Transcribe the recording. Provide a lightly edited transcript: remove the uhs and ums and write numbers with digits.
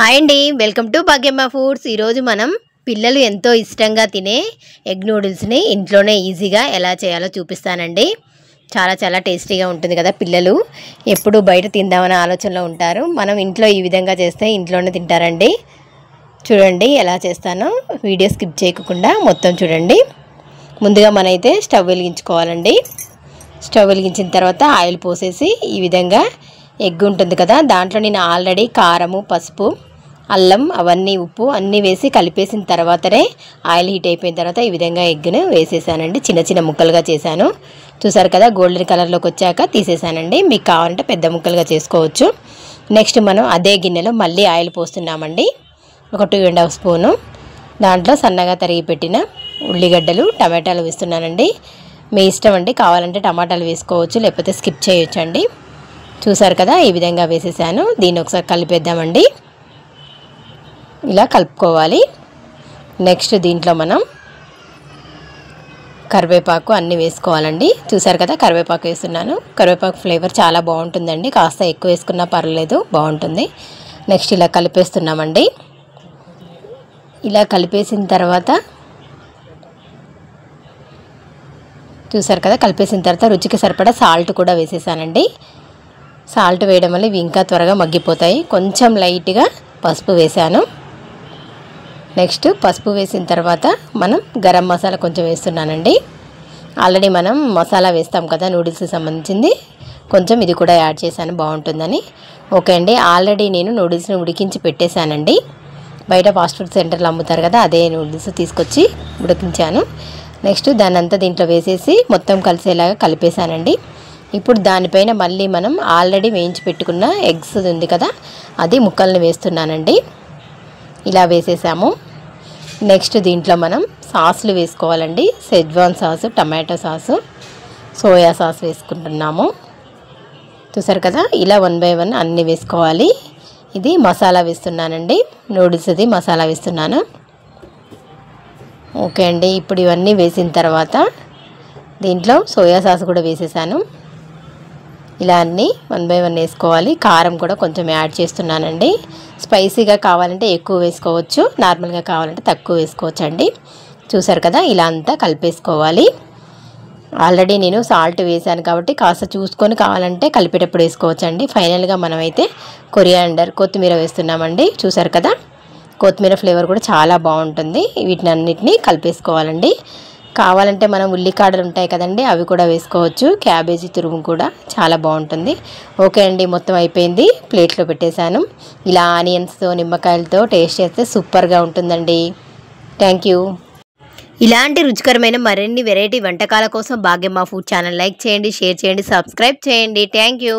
Hi అండి, welcome to Bhagyamma foods. ఈరోజు మనం పిల్లలు ఎంతో ఇష్టంగా తినే ఎగ్ నూడిల్స్ని ఇంట్లోనే ఈజీగా ఎలా చేయాలో చూపిస్తానండి. చాలా చాలా టేస్టీగా ఉంటుంది కదా. పిల్లలు ఎప్పుడు బయట తిందామనే ఆలోచనలో ఉంటారు. మనం ఇంట్లో ఈ విధంగా చేస్తే ఇంట్లోనే తింటారండి. చూడండి ఎలా చేస్తానో, వీడియో స్కిప్ చేయకుండా మొత్తం చూడండి. ముందుగా మనమైతే స్టవ్ వెలిగించుకోవాలండి. స్టవ్ వెలిగించిన తర్వాత ఆయిల్ పోసేసి ఈ విధంగా ఎగ్ ఉంటుంది కదా, దాంట్లో నేను ఆల్రెడీ కారము, పసుపు, అల్లం, అవన్నీ ఉప్పు అన్నీ వేసి కలిపేసిన తర్వాతనే ఆయిల్ హీట్ అయిపోయిన తర్వాత ఈ విధంగా ఎగ్ను వేసేసానండి. చిన్న చిన్న ముక్కలుగా చేశాను. చూసారు కదా, గోల్డెన్ కలర్లోకి వచ్చాక తీసేసానండి. మీకు కావాలంటే పెద్ద ముక్కలుగా చేసుకోవచ్చు. నెక్స్ట్ మనం అదే గిన్నెలో మళ్ళీ ఆయిల్ పోస్తున్నామండి. ఒక 2.5 స్పూను. దాంట్లో సన్నగా తరిగి పెట్టిన ఉల్లిగడ్డలు, టమాటాలు వేస్తున్నానండి. మీ ఇష్టం అండి, కావాలంటే టమాటాలు వేసుకోవచ్చు, లేకపోతే స్కిప్ చేయొచ్చండి. చూసారు కదా, ఈ విధంగా వేసేసాను. దీన్ని ఒకసారి కలిపేద్దామండి. ఇలా కలుపుకోవాలి. నెక్స్ట్ దీంట్లో మనం కరివేపాకు అన్నీ వేసుకోవాలండి. చూసారు కదా, కరివేపాకు వేస్తున్నాను. కరివేపాకు ఫ్లేవర్ చాలా బాగుంటుందండి, కాస్త ఎక్కువ వేసుకున్నా పర్లేదు, బాగుంటుంది. నెక్స్ట్ ఇలా కలిపేస్తున్నామండి. ఇలా కలిపేసిన తర్వాత చూసారు కదా, కలిపేసిన తర్వాత రుచికి సరిపడా సాల్ట్ కూడా వేసేసానండి. సాల్ట్ వేయడం వల్ల ఇవి ఇంకా త్వరగా మగ్గిపోతాయి. కొంచెం లైట్గా పసుపు వేసాను. నెక్స్ట్ పసుపు వేసిన తర్వాత మనం గరం మసాలా కొంచెం వేస్తున్నానండి. ఆల్రెడీ మనం మసాలా వేస్తాం కదా నూడిల్స్కి సంబంధించింది, కొంచెం ఇది కూడా యాడ్ చేశాను, బాగుంటుందని. ఓకే అండి, ఆల్రెడీ నేను నూడిల్స్ని ఉడికించి పెట్టేశానండి. బయట ఫాస్ట్ ఫుడ్ సెంటర్లో అమ్ముతారు కదా, అదే నూడిల్స్ తీసుకొచ్చి ఉడికించాను. నెక్స్ట్ దాన్ని అంతా దీంట్లో వేసేసి మొత్తం కలిసేలాగా కలిపేశానండి. ఇప్పుడు దానిపైన మళ్ళీ మనం ఆల్రెడీ వేయించి పెట్టుకున్న ఎగ్స్ ఉంది కదా, అది ముక్కల్ని వేస్తున్నానండి. ఇలా వేసేసాము. నెక్స్ట్ దీంట్లో మనం సాస్లు వేసుకోవాలండి. Schezwan sauce, tomato sauce, soya sauce వేసుకుంటున్నాము. చూసారు కదా, ఇలా 1 బై 1 అన్నీ వేసుకోవాలి. ఇది మసాలా వేస్తున్నానండి, నూడిల్స్ది మసాలా వేస్తున్నాను. ఓకే అండి, ఇప్పుడు ఇవన్నీ వేసిన తర్వాత దీంట్లో సోయా సాస్ కూడా వేసేసాను. ఇలా అన్నీ 1 బై 1 వేసుకోవాలి. కారం కూడా కొంచెం యాడ్ చేస్తున్నానండి. స్పైసీగా కావాలంటే ఎక్కువ వేసుకోవచ్చు, నార్మల్గా కావాలంటే తక్కువ వేసుకోవచ్చు అండి. చూసారు కదా, ఇలా అంతా కలిపేసుకోవాలి. ఆల్రెడీ నేను సాల్ట్ వేసాను కాబట్టి కాస్త చూసుకొని కావాలంటే కలిపేటప్పుడు వేసుకోవచ్చు అండి. ఫైనల్గా మనమైతే కొరియాండర్, కొత్తిమీర వేస్తున్నామండి. చూసారు కదా, కొత్తిమీర ఫ్లేవర్ కూడా చాలా బాగుంటుంది. వీటిని అన్నిటినీ కలిపేసుకోవాలండి. కావాలంటే మనం ఉల్లికాడలు ఉంటాయి కదండి, అవి కూడా వేసుకోవచ్చు. క్యాబేజీ తురుము కూడా చాలా బాగుంటుంది. ఓకే అండి, మొత్తం అయిపోయింది. ప్లేట్లో పెట్టేశాను. ఇలా ఆనియన్స్తో, నిమ్మకాయలతో టేస్ట్ చేస్తే సూపర్గా ఉంటుందండి. Thank you. ఇలాంటి రుచికరమైన మరిన్ని వెరైటీ వంటకాల కోసం భాగ్యమ్మ ఫుడ్ ఛానల్ లైక్ చేయండి, షేర్ చేయండి, సబ్స్క్రైబ్ చేయండి. Thank you.